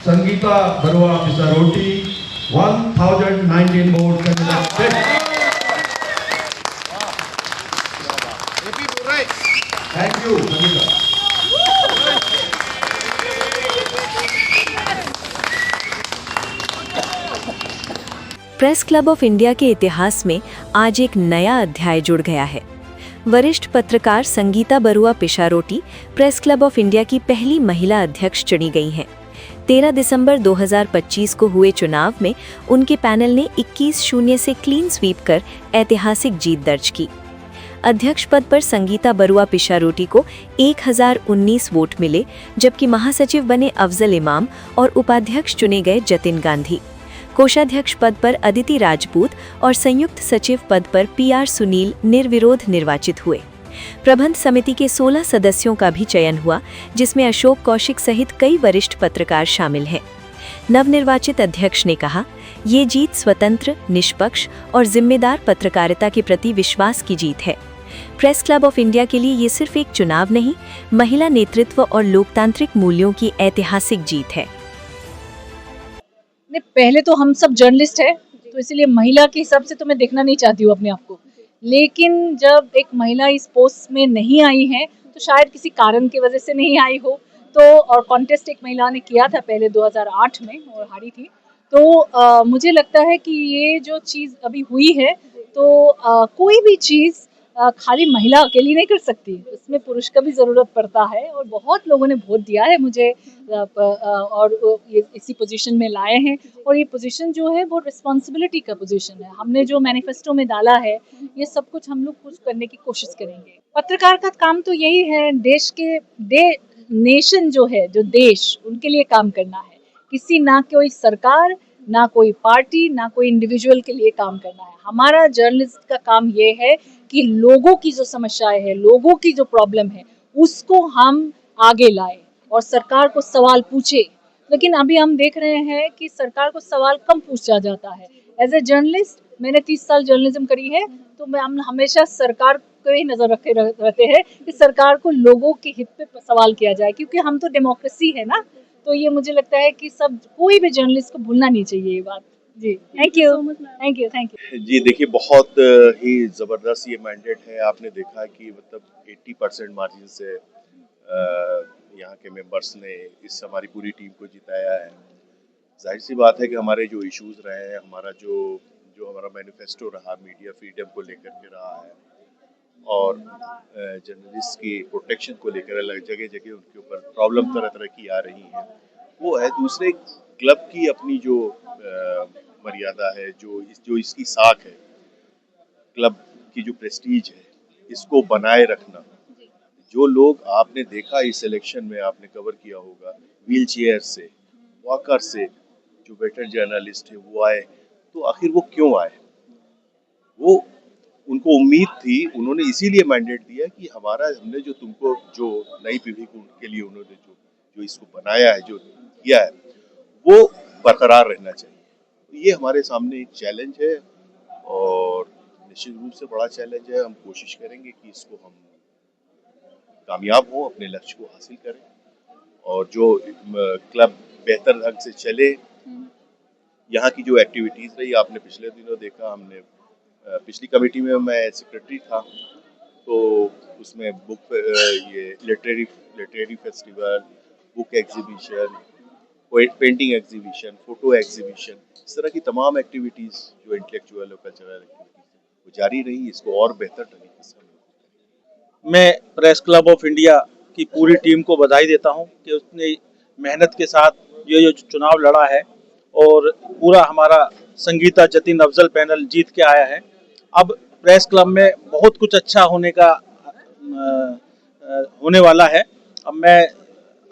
Sangeeta Barua Pisaroti, 1019 votes. Thank you, Sangeeta. Press club of India के इतिहास में आज एक नया अध्याय जुड़ गया है। वरिष्ठ पत्रकार Sangeeta Barua Pisharoty press club of India की पहली महिला अध्यक्ष चुनी गई हैं। 13 दिसंबर 2025 को हुए चुनाव में उनके पैनल ने 21-0 से क्लीन स्वीप कर ऐतिहासिक जीत दर्ज की। अध्यक्ष पद पर संगीता बरुआ पिशारोटी को 1019 वोट मिले, जबकि महासचिव बने अफजल इमाम और उपाध्यक्ष चुने गए जतिन गांधी। कोषाध्यक्ष पद पर अदिति राजपूत और संयुक्त सचिव पद पर PR सुनील निर्विरोध निर्वाचित हुए। प्रबंध समिति के 16 सदस्यों का भी चयन हुआ, जिसमें अशोक कौशिक सहित कई वरिष्ठ पत्रकार शामिल हैं। नवनिर्वाचित अध्यक्ष ने कहा, ये जीत स्वतंत्र, निष्पक्ष और जिम्मेदार पत्रकारिता के प्रति विश्वास की जीत है। प्रेस क्लब ऑफ इंडिया के लिए ये सिर्फ एक चुनाव नहीं, महिला नेतृत्व और लोकतांत्रिक मूल्यों की ऐतिहासिक जीत है। पहले तो हम सब जर्नलिस्ट हैं, तो इसलिए महिला के हिसाब से तो मैं देखना नहीं चाहती हूँ अपने आप को, लेकिन जब एक महिला इस पोस्ट में नहीं आई है तो शायद किसी कारण की वजह से नहीं आई हो। तो और कॉन्टेस्ट एक महिला ने किया था पहले 2008 में और हारी थी। तो मुझे लगता है कि ये जो चीज़ अभी हुई है, तो कोई भी चीज़ खाली महिला अकेली नहीं कर सकती, उसमें पुरुष का भी ज़रूरत पड़ता है। और बहुत लोगों ने वोट दिया है मुझे और ये इसी पोजीशन में लाए हैं। और ये पोजीशन जो है वो रिस्पॉन्सिबिलिटी का पोजीशन है। हमने जो मैनिफेस्टो में डाला है, ये सब कुछ हम लोग कुछ करने की कोशिश करेंगे। पत्रकार का काम तो यही है, देश के नेशन जो है, जो देश, उनके लिए काम करना है। किसी ना कोई सरकार, ना कोई पार्टी, ना कोई इंडिविजुअल के लिए काम करना है। हमारा जर्नलिस्ट का काम ये है कि लोगों की जो समस्याएं है, लोगों की जो प्रॉब्लम है, उसको हम आगे लाए और सरकार को सवाल पूछे। लेकिन अभी हम देख रहे हैं कि सरकार को सवाल कम पूछा जाता है। एज ए जर्नलिस्ट मैंने 30 साल जर्नलिज्म करी है, तो मैं हम हमेशा सरकार को ही नज़र रखे रहते हैं कि सरकार को लोगों के हित पे सवाल किया जाए, क्योंकि हम तो डेमोक्रेसी है ना। तो ये मुझे लगता है कि सब कोई भी जर्नलिस्ट को भूलना नहीं चाहिए ये बात। जी, thank you, thank you, thank you. जी देखिए, बहुत ही ज़बरदस्त ये मैंडेट है। आपने देखा कि मतलब 80% मार्जिन से यहाँ के मेंबर्स ने इस हमारी पूरी टीम को जिताया है। जाहिर सी बात है कि हमारे जो इश्यूज रहे हैं, हमारा जो हमारा मैनिफेस्टो रहा, मीडिया फ्रीडम को लेकर के रहा है और जर्नलिस्ट की प्रोटेक्शन को लेकर अलग जगह जगह उनके ऊपर प्रॉब्लम तरह तरह की आ रही है, वो है। दूसरे क्लब की अपनी जो मर्यादा है, जो इसकी साख है, क्लब की जो प्रेस्टीज है, इसको बनाए रखना। जो लोग आपने देखा इस इलेक्शन में, आपने कवर किया होगा, व्हील चेयर से, वॉकर से, जो वेटरन जर्नलिस्ट है वो आए, तो आखिर वो क्यों आए? वो उनको उम्मीद थी, उन्होंने इसीलिए मैंडेट दिया कि हमने जो तुमको, जो नई पीढ़ी को उनके लिए उन्होंने जो इसको बनाया है, जो किया है, वो बरकरार रहना चाहिए। तो ये हमारे सामने एक चैलेंज है और निश्चित रूप से बड़ा चैलेंज है। हम कोशिश करेंगे कि इसको हम कामयाब हों, अपने लक्ष्य को हासिल करें और जो क्लब बेहतर ढंग से चले। यहाँ की जो एक्टिविटीज़ रही, आपने पिछले दिनों देखा, हमने पिछली कमेटी में मैं सेक्रेटरी था, तो उसमें बुक ये literary festival, book exhibition, painting exhibition, photo exhibition, इस तरह की तमाम एक्टिविटीज़ जो इंटेलेक्चुअल और कल्चरल एक्टिविटीज़ वो जारी रही। इसको और बेहतर तरीके से मैं प्रेस क्लब ऑफ इंडिया की पूरी टीम को बधाई देता हूं कि उसने मेहनत के साथ ये जो चुनाव लड़ा है और पूरा हमारा संगीता जतिन अफजल पैनल जीत के आया है। अब प्रेस क्लब में बहुत कुछ अच्छा होने वाला है। अब मैं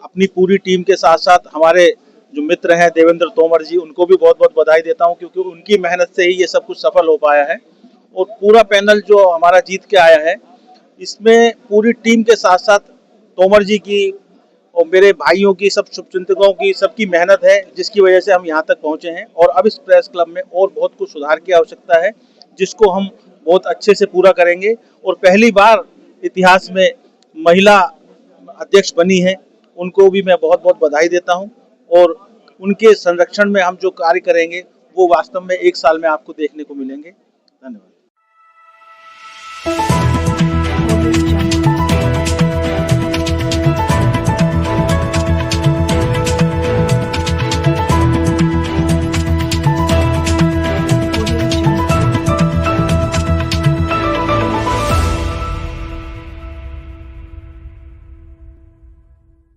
अपनी पूरी टीम के साथ साथ हमारे जो मित्र हैं देवेंद्र तोमर जी, उनको भी बहुत बहुत बधाई देता हूं, क्योंकि उनकी मेहनत से ही ये सब कुछ सफल हो पाया है। और पूरा पैनल जो हमारा जीत के आया है, इसमें पूरी टीम के साथ साथ तोमर जी की और मेरे भाइयों की, सब शुभचिंतकों की, सबकी मेहनत है, जिसकी वजह से हम यहाँ तक पहुँचे हैं। और अब इस प्रेस क्लब में और बहुत कुछ सुधार की आवश्यकता है, जिसको हम बहुत अच्छे से पूरा करेंगे। और पहली बार इतिहास में महिला अध्यक्ष बनी है, उनको भी मैं बहुत बहुत बधाई देता हूँ। और उनके संरक्षण में हम जो कार्य करेंगे वो वास्तव में 1 साल में आपको देखने को मिलेंगे। धन्यवाद।